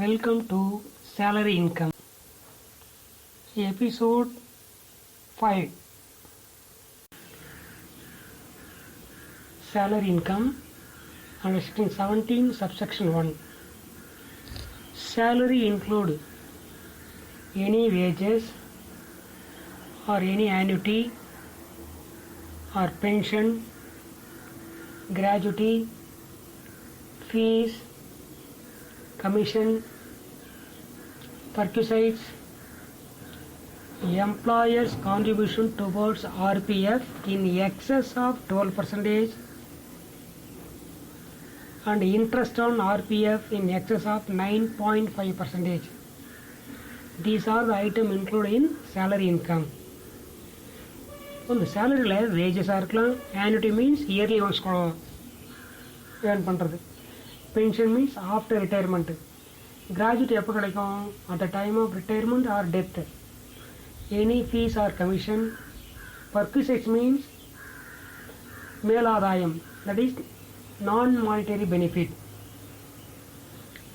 Welcome to Salary Income, episode 5. Salary Income under section 17 subsection 1. Salary include any wages or any annuity or pension, gratuity, fees, commission, perquisites, employer's contribution towards RPF in excess of 12% and interest on RPF in excess of 9.5%. These are the items included in salary income. The salary wages are annuity means yearly once earn பண்றது. Pension means after retirement. Gratuity எப்போ கிடைக்கும்? At the time of retirement or death. Any fees or commission. Perquisites means மேலாதாயம், that is non-monetary benefit.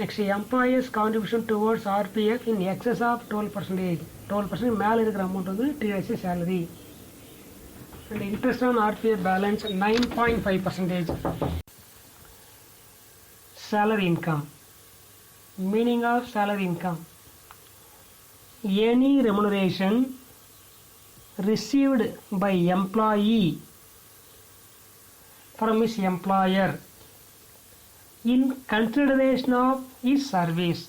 Next, employer's contribution towards RPF in excess of 12%. 12% மேலே இருக்கிற amount வந்து TSC salary. And interest on RPF balance 9.5%. Salary income. Meaning of salary income: any remuneration received by employee from his employer in consideration of his service.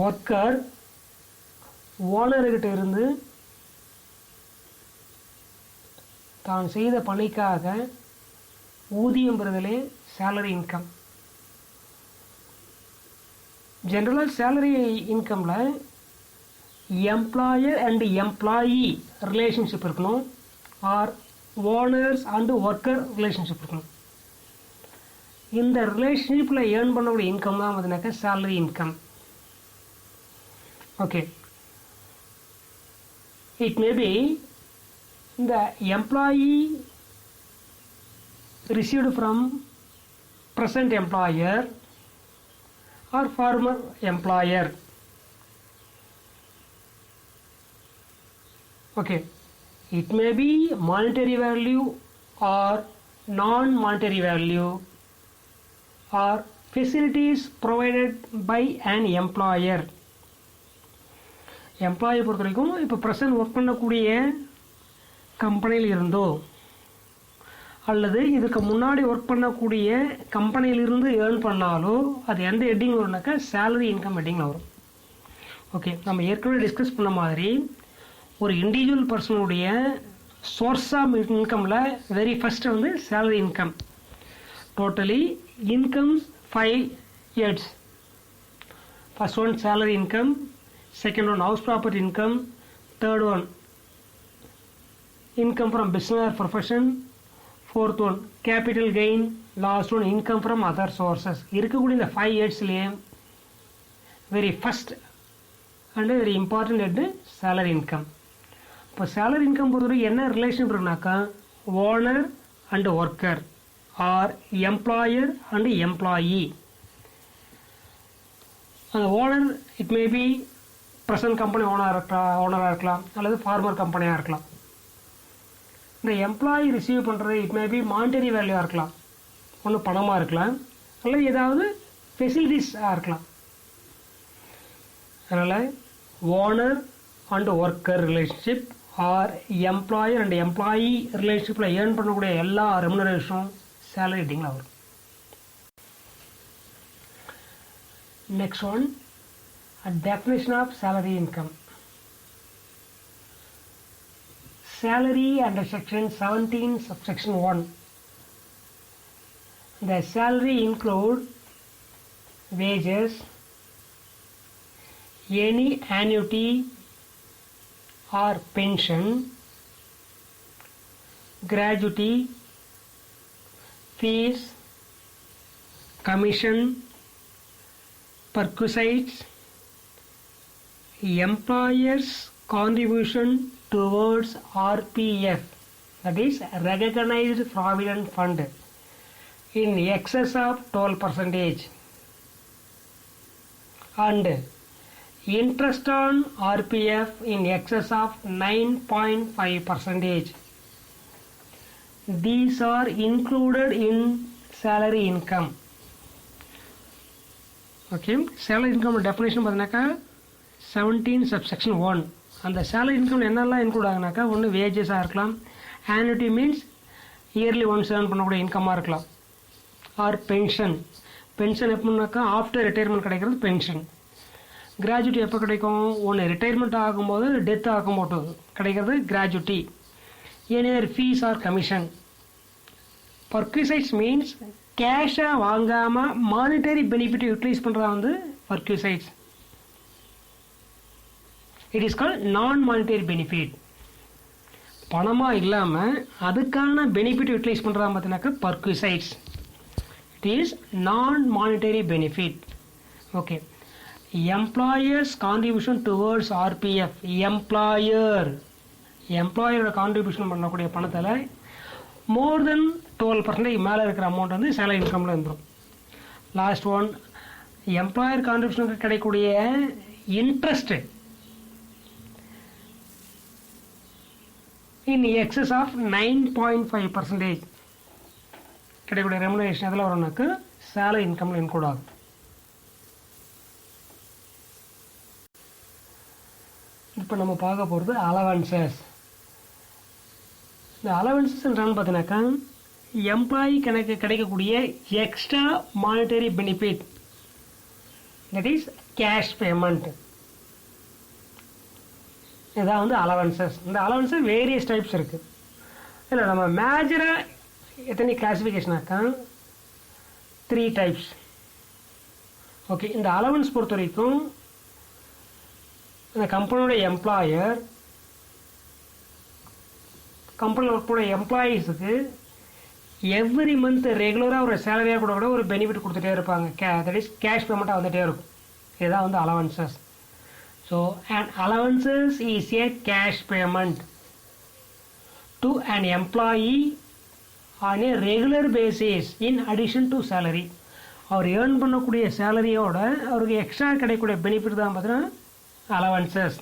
Worker ஓனர்கிட்ட இருந்து தான் செய்த பணிக்காக ஊதியம் பெறுதலே salary income. ஜென்ரலாக salary இன்கமில் எம்ப்ளாயர் அண்ட் எம்ப்ளாயி ரிலேஷன்ஷிப் இருக்கணும், or owners and worker relationship இருக்கணும். இந்த ரிலேஷன்ஷிப்பில் ஏர்ன் பண்ணக்கூடிய இன்கம் தான் பார்த்தீங்கன்னாக்கா salary income. Okay, it may B the employee received from present employer or former employer. Okay, it may be monetary value or non-monetary value or facilities provided by an employer. எம்ப்ளாயை பொறுத்த வரைக்கும் இப்போ present work பண்ணக்கூடிய கம்பெனியில் இருந்தோ அல்லது இதுக்கு முன்னாடி work பண்ணக்கூடிய கம்பெனியிலிருந்து ஏர்ன் பண்ணாலோ அது எந்த ஹெட்டிங் வரும்னாக்கா சேலரி இன்கம் ஹெட்டிங்கில் வரும். ஓகே, நம்ம ஏற்கனவே டிஸ்கஸ் பண்ண மாதிரி ஒரு இண்டிவிஜுவல் பர்சனுடைய சோர்ஸ் ஆஃப் இன்கமில் வெரி ஃபஸ்ட்டு வந்து salary income. Totally incomes 5 heads. First one salary income, second one house property income, third one income from business or profession, fourth one capital gain, last one income from other sources. இருக்கக்கூடிய இந்த 5 headsலயே very first and very important head salary income. இப்போ salary income பொறுத்தவரை என்ன relation இருக்குனாக்கா owner and worker or employer and employee. அந்த owner it may be present company ஓனராக இருக்கலாம் அல்லது ஃபார்மர் கம்பெனியாக இருக்கலாம். இந்த எம்ப்ளாயி ரிசீவ் பண்ணுறது இட் மே பி மானிட்டரி வேல்யூவாக இருக்கலாம், ஒன்று பணமாக இருக்கலாம் அல்லது ஏதாவது ஃபெசிலிட்டிஸாக இருக்கலாம். அதனால் owner and worker relationship or employer and employee ரிலேஷன்ஷிப்பில் ஏர்ன் பண்ணக்கூடிய எல்லா ரெமுனரேஷனும் சேலரி ஹெட்டிங்கில் வரும். Next one, definition of salary income. Salary under section 17 subsection 1. The salary include wages, any annuity or pension, gratuity, fees, commission, perquisites, employer's contribution towards RPF, that is recognized provident fund, in excess of 12% and interest on RPF in excess of 9.5%. These are included in salary income. Okay, salary income definition பார்த்தீங்கன்னாக்கா 17 subsection 1. அந்த salary income என்னெல்லாம் include ஆகுனாக்கா ஒன்று வேஜஸாக இருக்கலாம், annuity means yearly once earn பண்ணக்கூடிய இன்கமாக இருக்கலாம், ஆர் பென்ஷன். பென்ஷன் எப்படின்னாக்கா ஆஃப்டர் ரிட்டையர்மெண்ட் கிடைக்கிறது பென்ஷன். கிராஜுவிட்டி எப்போ கிடைக்கும்? ஒன்று ரிட்டையர்மெண்ட் ஆகும்போது டெத் ஆகும்போது கிடைக்கிறது gratuity. Any fees or commission. Perquisites means கேஷாக வாங்காமல் மானிட்டரி பெனிஃபிட் யூட்டிலைஸ் பண்ணுறதா வந்து perquisites. It is called non monetary benefit. பணமாக இல்லாமல் அதுக்கான பெனிஃபிட் யூட்டிலைஸ் பண்ணுறதா பார்த்தீங்கன்னாக்கா perquisites. It is non monetary benefit. Okay, employers contribution towards RPF. எம்ப்ளாயரோட contribution பண்ணக்கூடிய பணத்தில் மோர் தென் 12% மேலே இருக்கிற அமௌண்ட் வந்து சேலரி இன்கமில் இருந்துடும். லாஸ்ட் ஒன், எம்ப்ளாயர் கான்ட்ரிபியூஷனுக்கு கிடைக்கக்கூடிய இன்ட்ரெஸ்ட் இன் எக்ஸஸ் ஆஃப் 9.5% கிடைக்கக்கூடிய ரெமுனரேஷன் எதில் வரும்னாக்கு சேலரி இன்கமில் இன்க்ளூட் ஆகும். இப்போ நம்ம பார்க்க போகிறது அலவன்சஸ். இந்த அலவன்சஸ் என்னன்னு பார்த்தீங்கன்னாக்கா எம்ப்ளாயி கணக்கு கிடைக்கக்கூடிய extra monetary benefit, that is cash payment. இதான் வந்து அலவன்சஸ். இந்த அலவன்சஸ் வேரியஸ் டைப்ஸ் இருக்குது. இல்லை நம்ம மேஜராக எத்தனை கிளாஸிஃபிகேஷனாக்கா 3 டைப்ஸ். ஓகே, இந்த அலவன்ஸ் பொறுத்த வரைக்கும் இந்த கம்பெனியோட எம்ப்ளாயர் கம்பெனியில் ஒர்க் பண்ணுற எம்ப்ளாயீஸுக்கு எவ்ரி மந்த் ரெகுலராக ஒரு சேலரியாக கூட ஒரு பெனிஃபிட் கொடுத்துட்டே இருப்பாங்க. தட் இஸ் கேஷ் பேமெண்ட்டாக வந்துகிட்டே இருக்கும். இதுதான் வந்து allowances. So and allowances is a cash payment to an employee on a regular basis in addition to salary. அவர் ஏர்ன் பண்ணக்கூடிய சேலரியோட அவருக்கு எக்ஸ்ட்ரா கிடைக்கக்கூடிய பெனிஃபிட் தான் பார்த்தீங்கன்னா அலவன்சஸ்.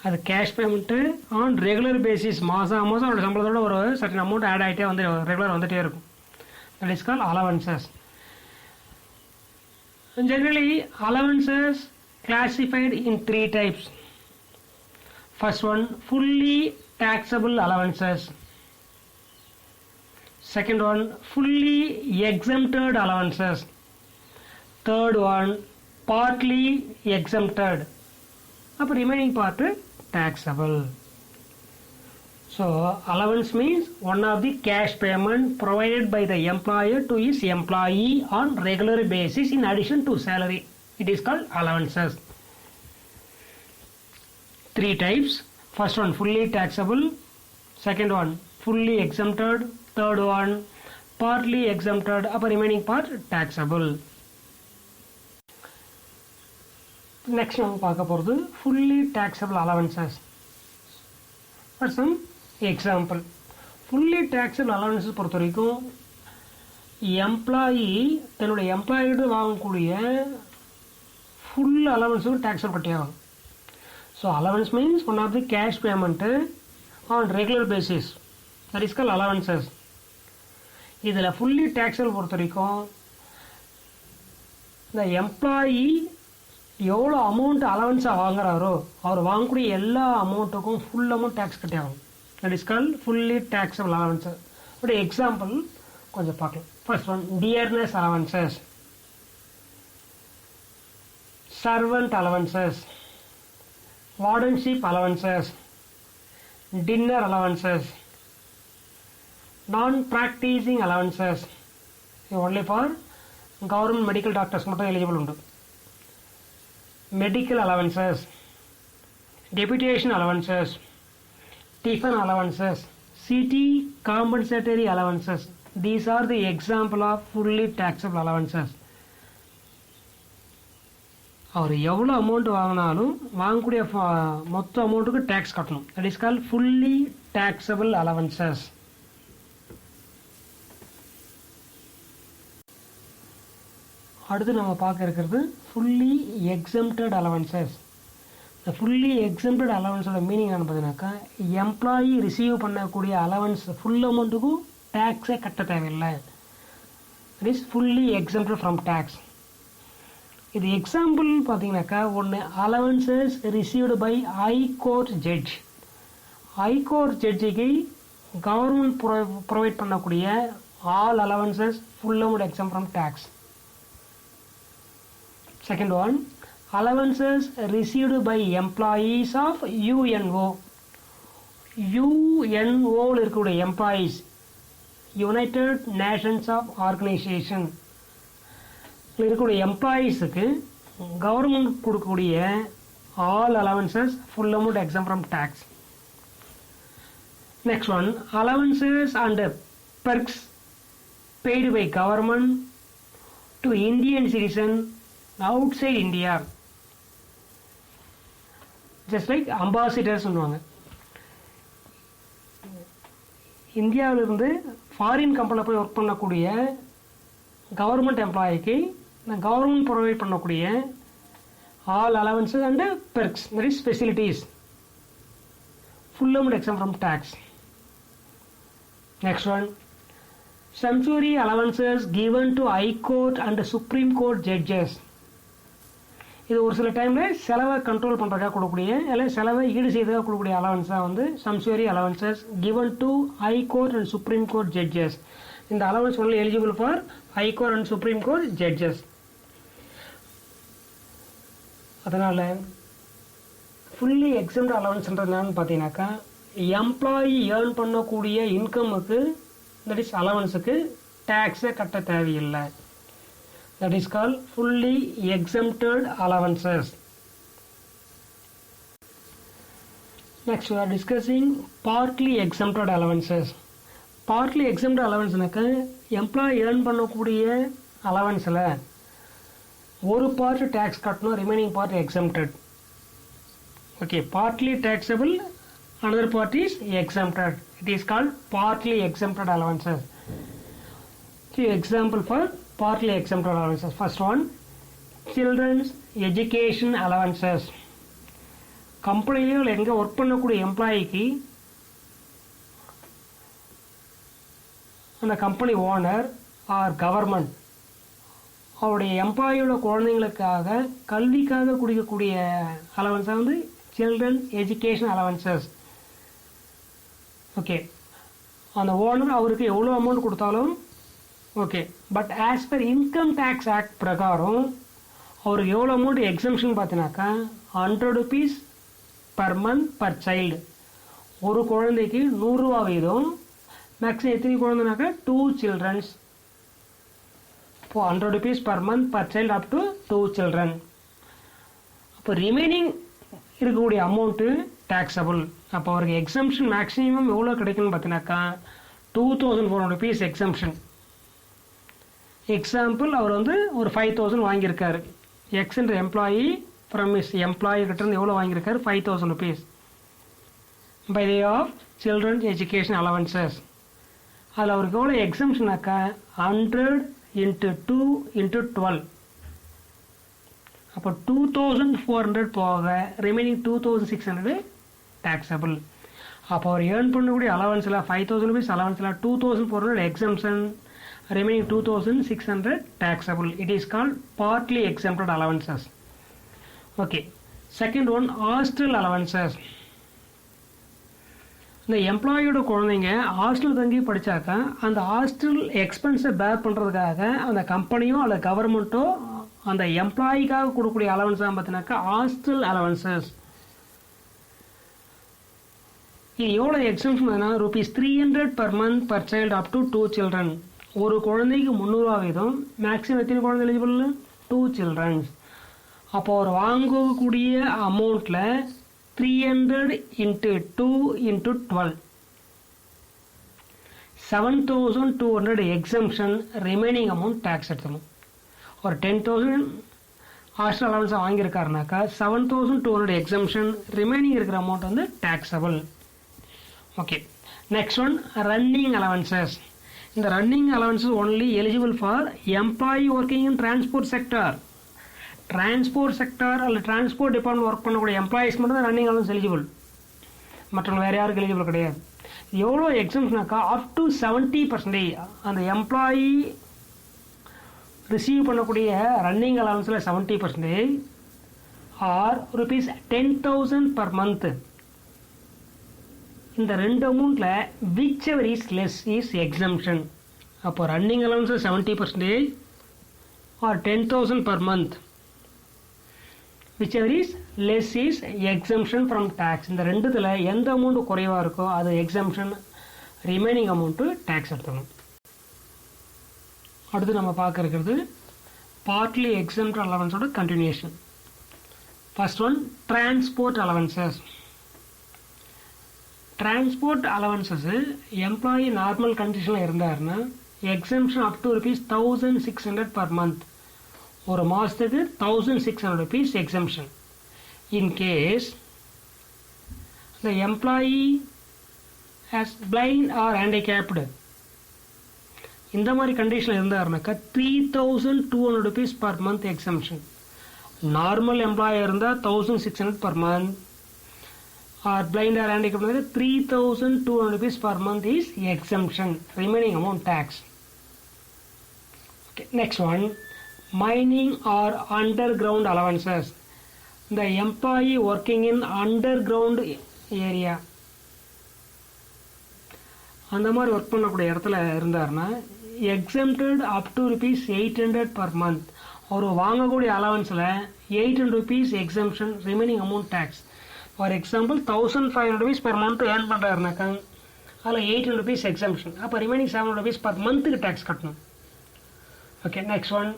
அது cash payment on regular basis. மாதம் அவரோட சம்பளத்தோட ஒரு சர்டன் அமௌண்ட் ஆட் ஆகிட்டே வந்து ரெகுலர் வந்துகிட்டே இருக்கும். That is call allowances. Generally allowances classified in 3 types. First one, fully taxable allowances. Second one, fully exempted allowances. Third one, partly exempted. Upper remaining part taxable. So allowance means one of the cash payment provided by the employer to his employee on regular basis in addition to salary. It is called allowances. 3 types. First one, fully taxable. Second one, fully exempted. Third one, partly exempted. Upper remaining part taxable. Next one, பார்க்க போகிறது fully taxable allowances. For some example, fully taxable allowances பொறுத்த வரைக்கும் employee தன்னுடைய எம்ப்ளாயிட்டு வாங்கக்கூடிய full அலவன்ஸும் tax கட்டே ஆகும். So allowance means one of the cash payment on regular basis. That is call allowances. இதில் fully taxable பொறுத்த வரைக்கும் இந்த எம்ப்ளாயி எவ்வளோ அமௌண்ட் அலவன்ஸாக வாங்குறாரோ அவர் வாங்கக்கூடிய எல்லா அமௌண்ட்டுக்கும் ஃபுல் அமௌண்ட் டேக்ஸ் கட்டே ஆகும். That is call fully taxable allowances. ஒரு எக்ஸாம்பிள் கொஞ்சம் பார்க்கலாம். First one, dearness allowances, servant allowances, wardenship allowances, dinner allowances, non-practicing allowances. Only for government medical doctors மட்டும் eligible உண்டு. Medical allowances, deputation allowances, tiffin allowances, city compensatory allowances. These are the example of fully taxable allowances. அவர் எவ்வளோ amount வாங்கினாலும் வாங்கக்கூடிய மொத்த அமௌண்ட்டுக்கு tax கட்டணும். That is call fully taxable allowances. அடுத்து நம்ம பார்க்க இருக்கிறது ஃபுல்லி எக்ஸம்ப்டட் அலவன்சஸ். இந்த ஃபுல்லி எக்ஸம்ப்டட் அலவன்ஸோட மீனிங் என்னென்னு பார்த்தீங்கன்னாக்கா, எம்ப்ளாயி ரிசீவ் பண்ணக்கூடிய அலவன்ஸ் ஃபுல் அமௌண்ட்டுக்கும் டேக்ஸே கட்ட தேவையில்லை. It is fully exempted from tax. இது எக்ஸாம்பிள் பார்த்தீங்கன்னாக்கா, ஒன்று allowances received by High Court judge. High Court ஜட்ஜுக்கு கவர்மெண்ட் ப்ரொவைட் பண்ணக்கூடிய all allowances full amount exempt from tax. Second one, allowances received by employees of UNO. UNO இருக்கக்கூடிய employees, United Nations of organisation இருக்கக்கூடிய எம்ப்ளாயீஸுக்கு government கொடுக்கக்கூடிய all allowances full amount exempt from tax. Next one, allowances and perks paid by government to Indian citizen outside India. Just like ambassadors சொல்லுவாங்க. இந்தியாவிலிருந்து foreign கம்பெனியில் போய் work பண்ணக்கூடிய government எம்ப்ளாயிக்கு government provide பண்ணக்கூடிய all allowances and perks, that is facilities, full amount exempt from tax. Next one, sumptuary allowances given to High Court and Supreme Court judges. இது ஒரு சில டைமில் செலவை கண்ட்ரோல் பண்ணுறதுக்காக கொடுக்கக்கூடிய இல்லை செலவை ஈடு செய்ததாக கொடுக்கக்கூடிய அலவன்ஸாக வந்து sumptuary allowances given to High Court and Supreme Court judges. இந்த allowance only eligible for High Court and Supreme Court judges. அதனால் ஃபுல்லி எக்ஸம்ப்ட் அலவன்ஸ்ன்றது என்னன்னு பார்த்தீங்கன்னாக்கா, எம்ப்ளாயி ஏர்ன் பண்ணக்கூடிய இன்கமுக்கு, தட் இஸ் அலவன்ஸுக்கு டேக்ஸை கட்ட தேவையில்லை. That is called fully exempted allowances. Next we are discussing partly exempted allowances. Partly exempted allowance னாக்க employee earn பண்ணக்கூடிய அலவன்ஸில் ஒரு பார்ட் டேக்ஸ் கட்டணும், remaining part exempted. Okay, partly taxable, another part is exempted. It is called partly exempted allowances. So example for partly exempted allowances. First one, children's education allowances. கம்பெனியில் எங்கே work பண்ணக்கூடிய எம்ப்ளாயிக்கு அந்த company owner R government அவருடைய எம்ப்ளாயியோட குழந்தைங்களுக்காக கல்விக்காக கொடுக்கக்கூடிய அலவன்ஸாக வந்து சில்ட்ரன்ஸ் எஜுகேஷன் அலவன்சஸ். ஓகே, அந்த ஓனர் அவருக்கு எவ்வளோ அமௌண்ட் கொடுத்தாலும் okay, but as per income tax act பிரகாரம் அவருக்கு எவ்வளோ அமௌண்ட் எக்ஸம்ஷன் பார்த்தீங்கன்னாக்கா 100 rupees per month per child. ஒரு குழந்தைக்கு 100 ரூபா வீதம். மேக்ஸிமம் எத்தனை குழந்தைனாக்கா 2 childrens. இப்போ 100 rupees per month per child up to 2 children. அப்போ ரிமைனிங் இருக்கக்கூடிய அமௌண்ட்டு டேக்ஸபிள். அப்போ அவருக்கு எக்ஸம்ஷன் மேக்ஸிமம் எவ்வளோ கிடைக்குன்னு பார்த்தீங்கன்னாக்கா 2400 rupees எக்ஸம்ஷன். எக்ஸாம்பிள், அவர் வந்து ஒரு 5000 வாங்கியிருக்காரு. எக்ஸ்ன்ற எம்ப்ளாயி ஃப்ரம் இஸ் எம்ப்ளாயி கிட்டேருந்து எவ்வளோ வாங்கியிருக்காரு? 5000 rupees by way of children's education allowances. அதில் அவருக்கு எவ்வளோ எக்ஸம்ஷனாக்கா 100 × 2 × 12. அப்போ 2400 போக ரிமைனிங் 2600 டேக்ஸபிள். அப்போ அவர் ஏர்ன் பண்ணக்கூடிய அலவன்ஸில் 5000 rupees அலவன்ஸில் 2400 exemption, remaining 2600 taxable. It is called partly exempted allowances. Okay, second one, hostel allowances. இந்த எம்ப்ளாயோட குழந்தைங்க ஹாஸ்டல் தங்கி படித்தாக்கா அந்த ஹாஸ்டல் எக்ஸ்பென்ஸை பேர் பண்ணுறதுக்காக அந்த கம்பெனியோ அல்ல கவர்மெண்ட்டோ அந்த எம்ப்ளாயிக்காக கொடுக்கக்கூடிய அலவன்ஸாக பார்த்தீங்கன்னாக்கா ஹாஸ்டல் அலவன்சஸ். இது எவ்வளோ exemption ₹300 per month per child up to 2 children. ஒரு குழந்தைக்கு 300 ரூபா வீதம். மேக்ஸிமம் எத்தனை குழந்தை எலிஜிபிள்? 2 children. அப்போ அவர் வாங்கக்கூடிய அமௌண்ட்டில் 300 × 2 × 12 7200 எக்ஸம்ஷன், ரிமைனிங் அமௌண்ட் டேக்ஸ் எடுத்துக்கணும். ஒரு 10,000 ஹாஸ்டல் அலவன்ஸை வாங்கியிருக்காருனாக்கா 7200 எக்ஸம்ஷன், ரிமைனிங் இருக்கிற அமௌண்ட் வந்து taxable. Okay, next one, running allowances. இந்த running allowances only eligible for employee working in transport sector. Transport sector அல்லது டிரான்ஸ்போர்ட் டிபார்ட்மெண்ட் ஒர்க் பண்ணக்கூடிய எம்ப்ளாயிஸ் மட்டும் தான் ரன்னிங் அலவன்ஸ் எலிஜிபிள். மற்றவங்க வேறு யாருக்கு எலிஜிபிள் கிடையாது. எவ்வளோ எக்ஸம்ஷனாக்கா அப் டு 70% அந்த எம்ப்ளாயி ரிசீவ் பண்ணக்கூடிய ரன்னிங் அலவன்ஸில் 70% ஆர் ₹10,000 பர் மந்த். இந்த ரெண்டு அமௌண்ட்டில் whichever is less is exemption. அப்போ ரன்னிங் அலவன்ஸில் 70% or 10,000 per month, whichever is less is exemption from tax. இந்த ரெண்டுத்தில் எந்த அமௌண்ட் குறைவாக இருக்கோ அது எக்ஸம்ஷன், ரிமைனிங் அமௌண்ட்டு டேக்ஸ் எடுத்துக்கணும். அடுத்து நம்ம பார்க்க இருக்கிறது பார்ட்லி எக்ஸம்ட் அலவன்ஸோட continuation. First one transport allowances. Transport allowances employee normal கண்டிஷனில் இருந்தாருன்னா exemption up to ₹1,600 per month. ஒரு மாதத்துக்கு ₹1,600 exemption. In case the employee is blind or handicapped, இந்த மாதிரி கண்டிஷனில் இருந்தாருனாக்கா ₹3,200 per month exemption. Normal employee இருந்தால் 1,600 per month, or blind or handicapped ₹3,200 per month is exemption, remaining amount tax. Okay, next one, mining or underground allowances. The employee working in underground area, அந்த மாதிரி work பண்ணக்கூடிய இடத்துல இருந்தாருன்னா exempted up to ₹800 per month. அவர் வாங்கக்கூடிய அலவன்ஸில் ₹800 exemption, remaining amount tax. For example ₹1,500 per month earn பண்ணுறாருனாக்கா அதில் ₹800 எக்ஸம்ஷன். அப்போ ரிமைனிங் ₹700 பர் மந்த்துக்கு டேக்ஸ் கட்டணும். Okay, next one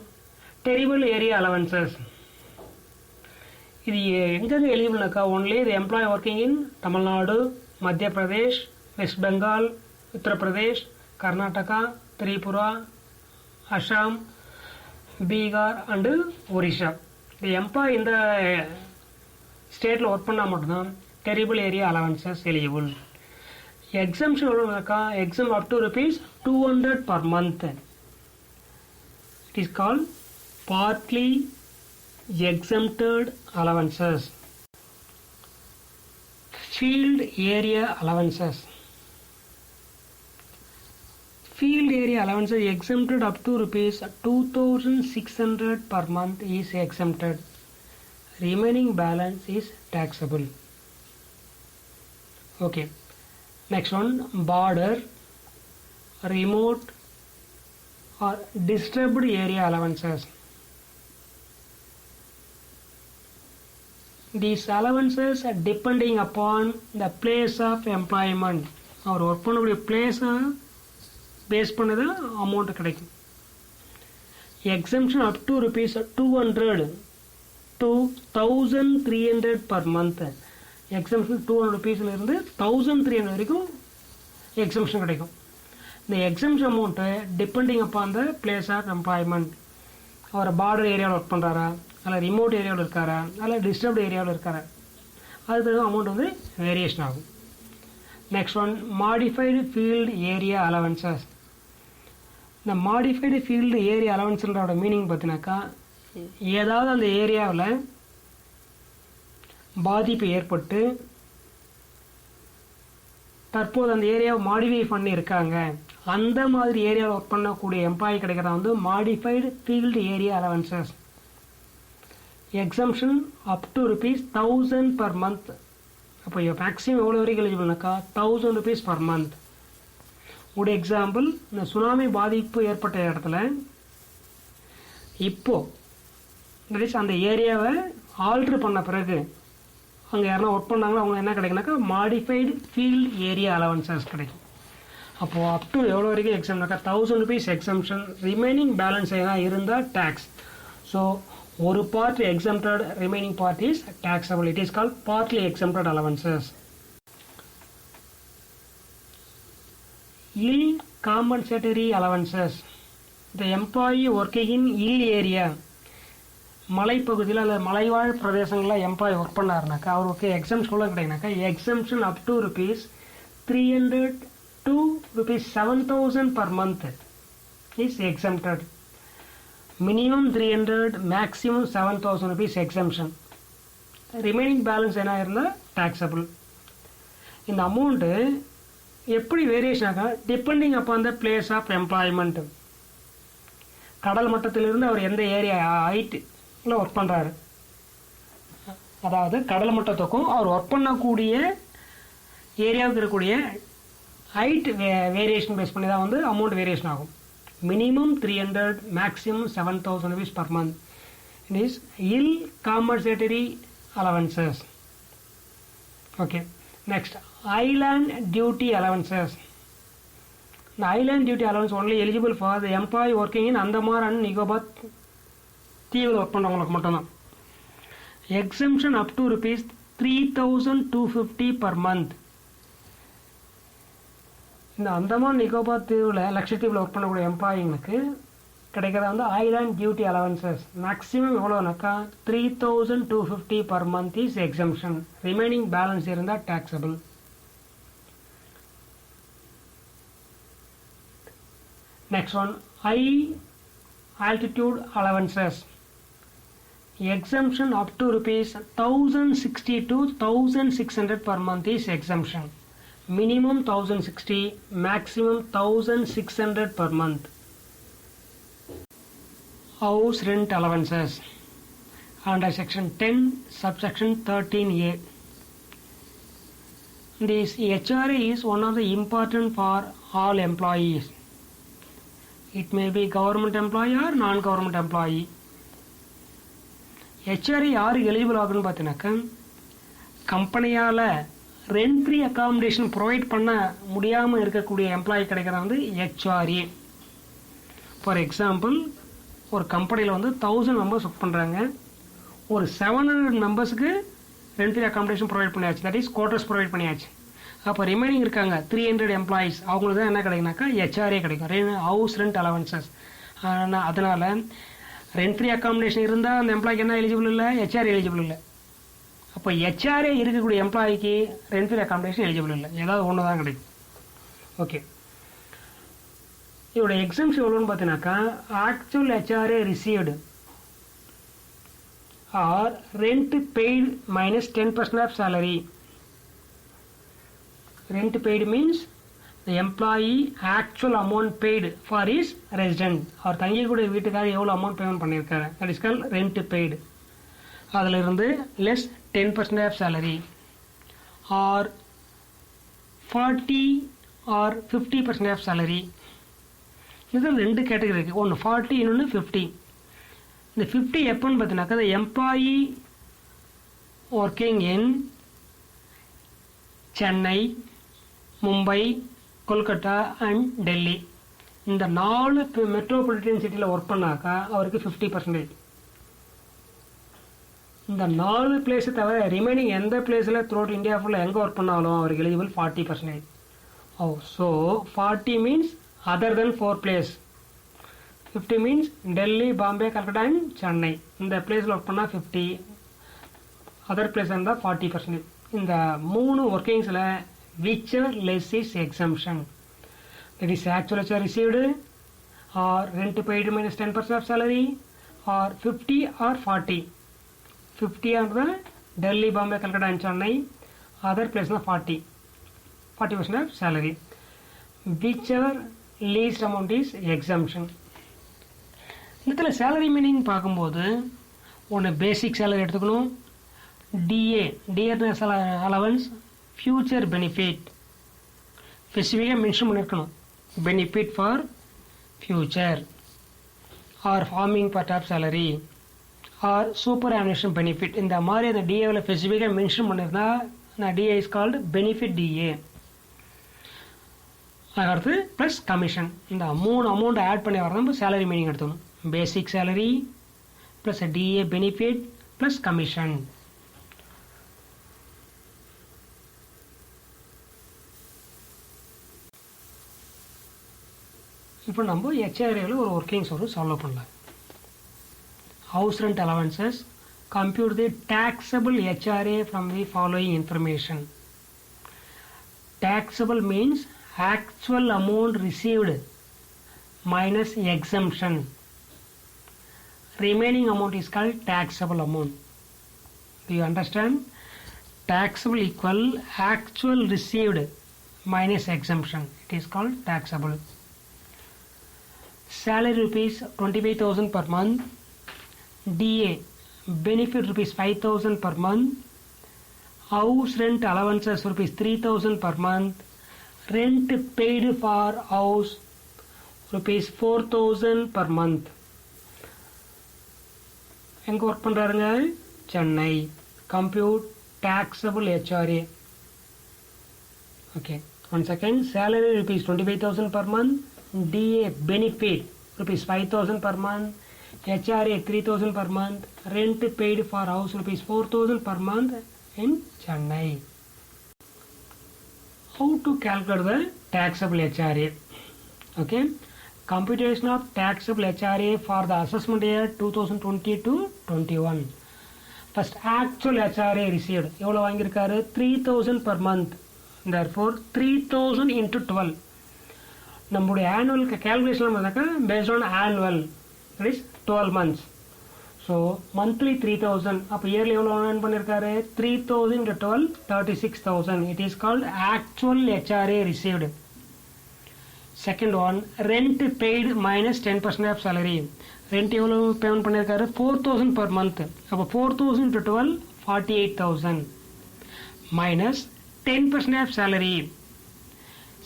tribal area allowances. இது எங்கெங்கே எலிஜிபிள்னாக்கா only the employee working in Tamil Nadu, Madhya Pradesh, West Bengal, Uttar Pradesh, Karnataka, Tripura, Assam, Bihar and Orissa. இந்த எம்ப்ளாயி இந்த ஸ்டேட்டில் ஒர்க் பண்ணால் மட்டும்தான் tribal area allowances eligible. Exemption எவ்வளோனாக்கா exam up to ₹200 per month. It is called partly exempted allowances. Field area allowances. Field area allowances exempted up to ₹2,600 per month is exempted. Remaining balance is taxable. Okay. Next one, border, remote or disturbed area allowances. These allowances are depending upon the place of employment. அவர் work பண்ணக்கூடிய பிளேஸை base பண்ணி தான் amount கிடைக்கும். Exemption up to ₹200 to 1,300 per month. Exemption ₹200 1,300 வரைக்கும் exemption கிடைக்கும். இந்த exemption amount depending upon the place of employment. அவர் பார்டர் ஏரியாவில் ஒர்க் பண்ணுறாரா, அல்ல ரிமோட் ஏரியாவில் இருக்காரா, அல்ல டிஸ்டர்ப்டு ஏரியாவில் இருக்காரா, அதுக்கு அமௌண்ட் வந்து வேரியேஷன் ஆகும். Next one, modified field area allowances. இந்த மாடிஃபைடு ஃபீல்டு ஏரியா அலவன்ஸ்ன்றோட மீனிங் பார்த்தினாக்கா ஏதாவது அந்த ஏரியாவில் பாதிப்பு ஏற்பட்டு தற்போது அந்த ஏரியாவை மாடிஃபை பண்ணி இருக்காங்க, அந்த மாதிரி ஏரியாவில் ஒர்க் பண்ணக்கூடிய எம்ப்ளாயி கிடைக்கிறதா வந்து modified field area allowances. Exemption up to ₹1,000 per month. அப்போ மேக்ஸிமம் எவ்வளோ வரைக்கும் எலிஜிபிள்னாக்கா ₹1,000 பர் மந்த். ஒரு எக்ஸாம்பிள், இந்த சுனாமி பாதிப்பு ஏற்பட்ட இடத்துல இப்போது அந்த ஏரியாவை ஆல்ட்ரு பண்ண பிறகு அங்கே யாருன்னா ஒர்க் பண்ணாங்கன்னா அவங்க என்ன கிடைக்குனாக்கா மாடிஃபைடு ஃபீல்டு ஏரியா அலவன்சஸ் கிடைக்கும். அப்போது அப் டு எவ்வளோ வரைக்கும் எக்ஸாம்னாக்கா ₹1,000 எக்ஸம்ஷன், ரிமைனிங் பேலன்ஸ் எதாவது இருந்தால் டேக்ஸ். ஸோ ஒரு part exempted, remaining part is taxable. It is called partly exempted allowances. Ill compensatory allowances. The employee working in ill area, மலைப்பகுதியில் அல்லது மலைவாழ் பிரதேசங்களில் எம்ப்ளாயி ஒர்க் பண்ணாருனாக்கா அவருக்கு எக்ஸம்ஷன் எவ்வளோ கிடைக்குனாக்கா exemption up to ₹300 to rupees 7,000 per month is exempted. Minimum 300, maximum 7,000 rupees exemption. Remaining balance என்ன இருந்தால் taxable. இந்த அமௌண்ட்டு எப்படி வேரியேஷன் ஆகும் depending upon the place of employment. கடல் மட்டத்திலிருந்து அவர் எந்த ஏரியா ஹைட்டில் ஒர்க் பண்ணுறாரு, அதாவது கடல் மட்டத்துக்கும் அவர் ஒர்க் பண்ணக்கூடிய ஏரியாவுக்கு இருக்கக்கூடிய ஹைட் வேரியேஷன் பேஸ் பண்ணி தான் வந்து அமௌண்ட் வேரியேஷன் ஆகும். Minimum 300, maximum 7,000 rupees per month. It is ill compensatory allowances. Okay. Next, island duty allowances. The island duty allowance only eligible for the employee working in Andaman and Nicobar தீவில் work பண்ணுறவங்களுக்கு மட்டும்தான். Exemption up to rupees 3,250 per month. இந்த அந்தமான் நிக்கோபார் தீவில் லட்சத்தீவில் work பண்ணக்கூடிய எம்ப்ளாயிங்களுக்கு கிடைக்கிறதா வந்து island duty allowances. Maximum எவ்வளோனாக்கா 3,250 per month is exemption. Remaining balance இருந்தால் taxable. Next one, high altitude allowances. Exemption up to rupees 1,060 to 1,600 per month is exemption. Minimum 1,060, maximum 1,600 per month. House rent allowances under section 10 subsection 13a. This HRA is one of the important for all employees. It may be government employee or non-government employee. HRA யாருக்கு eligible ஆகுன்னு பார்த்தீங்கன்னாக்கா, கம்பெனியால் rent free accommodation provide பண்ண முடியாமல் இருக்கக்கூடிய employee கிடைக்கிறதா வந்து HRA. For example, ஒரு கம்பெனியில் வந்து 1,000 மெம்பர்ஸ் ஒர்க் பண்ணுறாங்க. ஒரு 700 மெம்பர்ஸுக்கு ரெண்ட் ஃப்ரீ அக்காமடேஷன் ப்ரொவைட் பண்ணியாச்சு, தட் இஸ் குவார்ட்டர்ஸ் ப்ரொவைட் பண்ணியாச்சு. அப்போ ரிமைனிங் இருக்காங்க 300 எம்ப்ளாயீஸ், அவங்களுக்கு தான் என்ன கிடைக்குனாக்கா ஹெச்ஆர்ஏ கிடைக்கும், ஹவுஸ் ரெண்ட் அலவன்சஸ். அதனால் ரெண்ட் ஃப்ரீ அக்காமடேஷன் இருந்தால் அந்த எம்ப்ளாய்க்கு என்ன எலிஜிபிள் இல்லை, ஹெச்ஆர்ஏ எலிஜிபிள் இல்லை. அப்போ ஹெச்ஆர்ஏ இருக்கக்கூடிய எம்ப்ளாய்க்கு ரெண்ட் ஃப்ரீ அக்காமடேஷன் எலிஜிபிள் இல்லை, ஏதாவது ஒன்று தான் கிடைக்கும். ஓகே, இதோட எக்ஸம்ஷன் எவ்வளோன்னு பார்த்தீங்கன்னாக்கா, actual HRA received or rent paid minus 10% of salary. Rent paid means the employee actual amount paid for his resident. அவர் தங்கிக்கூடிய வீட்டுக்காக எவ்வளோ அமௌண்ட் பேமெண்ட் பண்ணியிருக்காரு, that is called rent paid. அதில் இருந்து less 10% of salary or 40 or 50% of salary. இது ரெண்டு category இருக்குது, ஒன்று 40, இன்னொன்று 50. இந்த 50 எப்போன்னு பார்த்தீங்கன்னாக்கா, the employee working in Chennai, Mumbai, Kolkata and Delhi, இந்த 4 மெட்ரோபாலிட்டன் சிட்டியில் ஒர்க் பண்ணாக்கா அவருக்கு 50%. இந்த 4 பிளேஸை தவிர ரிமைனிங் எந்த பிளேஸில் த்ரூஅவுட் இந்தியா ஃபுல்லாக எங்கே ஒர்க் பண்ணாலும் அவருக்கு eligible 40%. So 40 means other then 4 place. 50 means Delhi, Bombay, Calcutta and Chennai, இந்த பிளேஸில் ஒர்க் பண்ணால் 50, அதர் பிளேஸ் இருந்தால் 40%. இந்த 3 ஒர்க்கிங்ஸில் whichever less is exemption, that is actual HR received or rent paid minus 10% of salary or 50 or 40. 50 are the Delhi, Bombay, Calcutta and Chennai, other place na 40% of salary. Whichever least amount is exemption. இதில் salary meaning பார்க்கும்போது ஒன்று basic salary எடுத்துக்கணும், DA dearness allowance, future benefit ஸ்பெசிஃபிக்காக mention பண்ணியிருக்கணும், benefit for future or forming part of salary or superannuation benefit. இந்த மாதிரி அந்த டிஏவில் ஸ்பெசிஃபிக்காக மென்ஷன் பண்ணியிருந்தா நான் DA is called benefit DA. அதுக்கடுத்து ப்ளஸ் கமிஷன், இந்த 3 அமௌண்ட் ஆட் பண்ணி வரதான் நம்ம சேலரி மீனிங் எடுத்துக்கணும். Basic salary plus DA benefit plus commission. இப்போ நம்ம ஹெச்ஆர்ஏவில் ஒரு ஒர்க்கிங்ஸ் ஒரு சால்வ் பண்ணலாம். House rent allowances, compute the taxable HRA from the following information. Taxable means actual amount received minus exemption. Remaining amount is called taxable amount. Do you understand? Taxable equal actual received minus exemption. It is called taxable. Salary rupees 25,000 per month. DA benefit rupees 5,000 per month. House rent allowances rupees 3,000 per month. Rent paid for house rupees 4,000 per month. எங்க work பண்றாருங்க? Chennai. Compute taxable HRA. Okay, one second. Salary rupees 25,000 per month. DA benefit rupees 5,000 per month. HRA 3,000 per month. Rent paid for house rupees 4,000 per month in Chennai. How to calculate the taxable HRA? Okay, computation of taxable HRA for the assessment year 2020 to 21. First, actual HRA received எவ்வளோ வாங்கியிருக்காரு? 3,000 per month. Therefore 3,000 into 12. நம்முடைய annual calculation பார்த்தாக்கா based on annual, that is 12 months. So monthly 3,000. அப்போ yearly எவ்வளோ earn பண்ணியிருக்காரு? 3,000 into 12, 36,000. It is called actual HRA received. Second one, rent paid minus 10% of salary. Rent எவ்வளோ payment பண்ணியிருக்காரு? 4,000 per month. அப்போ 4,000 into 12, 48,000 minus 10% of salary.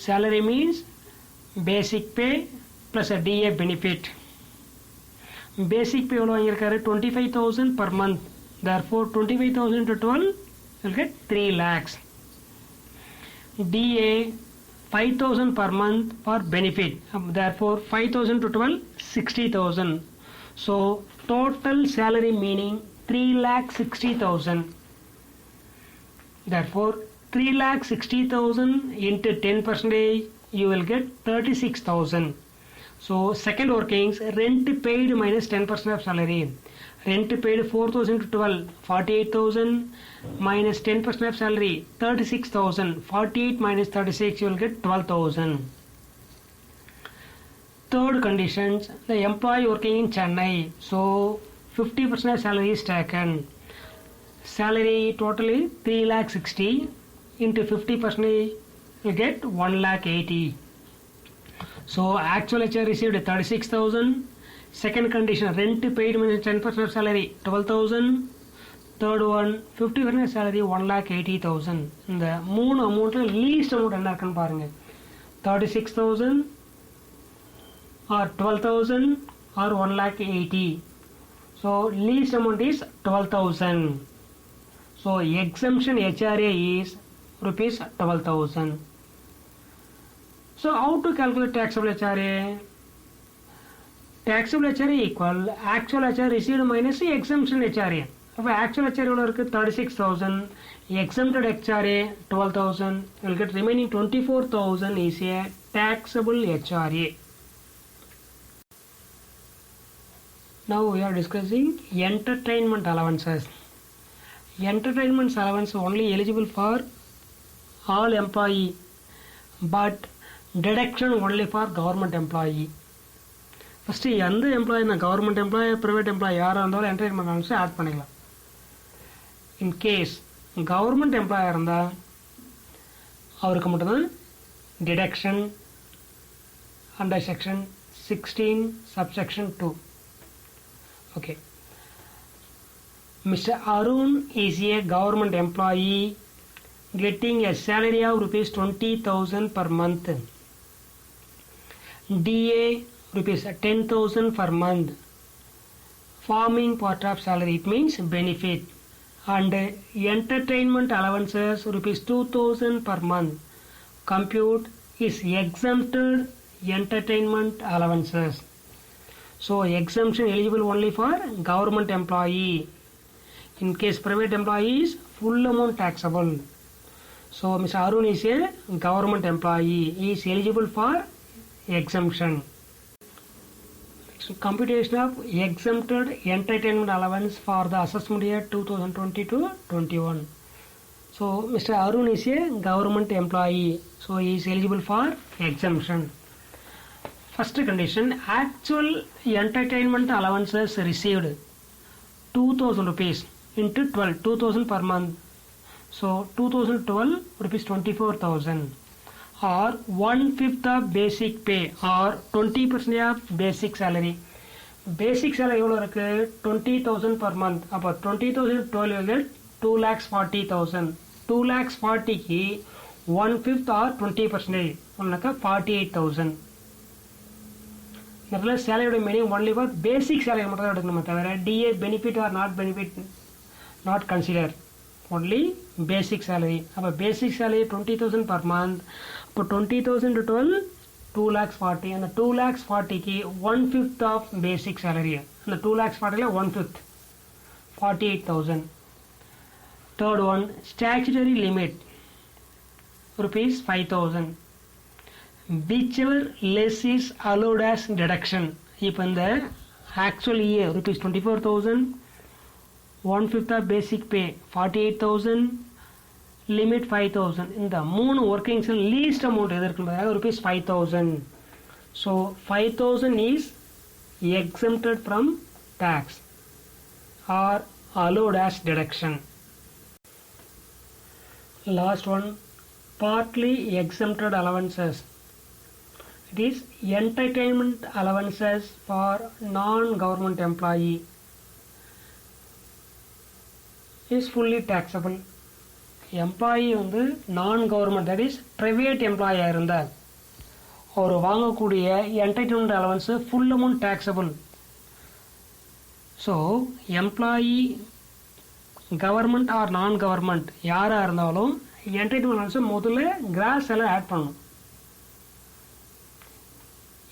Salary means basic pay plus a DA benefit. Basic pay எவ்வளோ வாங்கியிருக்காரு? 25,000 per month. Therefore 25,000 into 12 will get 3 lakhs. DA 5,000 per month for benefit. Therefore 5,000 to 12, 60,000. So total salary meaning 3,60,000. Therefore 3,60,000 into 10%, you will get 36,000. So second workings, rent paid minus 10% of salary. Rent paid 4,000 to 12, 48,000 minus 10% of salary, 36,000. 48 minus 36, you will get 12,000. Third conditions, the employee working in Chennai. So 50% of salary is taken. Salary totally 3,60,000 into 50%, you get 1,80,000. So actual HR received 36,000. Second condition, rent paid minus 10% of salary 12,000. Third one, 50% of salary 1,80,000. இந்த மூணு அமௌண்ட்ல least amount என்ன இருக்குன்னு பாருங்க. 36,000 or 12,000 or 1,80,000. So least amount is 12,000. So exemption HRA is rupees 12,000. So how to calculate taxable HRA? Taxable HRA equal actual HRA received minus exemption HRA. அப்போ actual HRA எவ்வளோ இருக்குது? 36,000. Exempted HRA 12,000. You will get remaining 24,000 is a taxable HRA. Now we are discussing entertainment allowances. Entertainment allowance only eligible for all employee, but deduction only for government employee. First, எந்த employee, government employee private employee யாராக இருந்தாலும் entertainment அலவன்ஸை add பண்ணிக்கலாம். In case government எம்ப்ளாயாக இருந்தால் அவருக்கு மட்டும்தான் deduction under section 16 subsection 2. Okay. Mr. Arun is a government employee getting a salary of rupees 20,000 per month. DA rupees 10,000 per month. Forming part of salary, it means benefit. And entertainment allowances rupees 2,000 per month. Compute is exempted entertainment allowances. So exemption eligible only for government employee. In case private employee is full amount taxable. So Mr. Arun is a government employee. He is eligible for exemption. So computation of exempted entertainment allowance for the assessment year 2020 to 21. So Mr. Arun is a government employee, so he is eligible for exemption. First condition, actual entertainment allowances received 2000 rupees into 12, 2000 per month. So 2012 rupees 24,000 or 1/5 of basic pay or 20% of basic salary. Basic salary எவ்வளோ இருக்கு 20,000 per month. அப்போ 20,000 12 2,40,000. 2,40,000க்கு 1/5 or 20% ஒன்னாக்கா 48,000. இந்த இடத்துல சேலரியோட meaning only for basic salary மட்டும் தான் எடுக்கணுமே தவிர DA benefit or not benefit not consider. only basic salary. அப்போ basic salary 20,000 per month. அப்போ 20,000 to 12 2,40,000. அந்த 2,40,000க்கு 1/5 of basic salary. அந்த 2,40,000ல 1/5 48,000. Third one, statutory limit rupees 5,000. Whichever less is allowed as deduction. இப்போ இந்த actual year rupees 24,000, 1/5 of basic pay 48,000, limit 5,000. இந்த மூணு workings least amount எது இருக்குன்றதாக rupees 5,000. So 5,000 is exempted from tax or allowed as deduction. Last one, partly exempted allowances. It is entertainment allowances for non-government employee is fully taxable. Employee வந்து non-government, that is private employee இருந்தால் அவர் வாங்கக்கூடிய entertainment allowance full amount taxable. So employee government or non-government யாராக இருந்தாலும் entertainment allowance முதல்ல cross எல்லாம் add பண்ணணும்.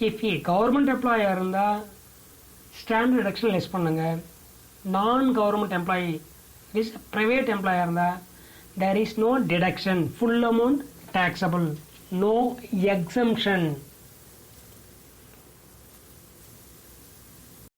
If government எம்ப்ளாயாக இருந்தால் standard deduction less பண்ணுங்க. நான் கவர்மெண்ட் எம்ப்ளாயி இஸ் ப்ரைவேட் எம்ப்ளாயாக இருந்தால் there is no deduction, full amount taxable, no exemption.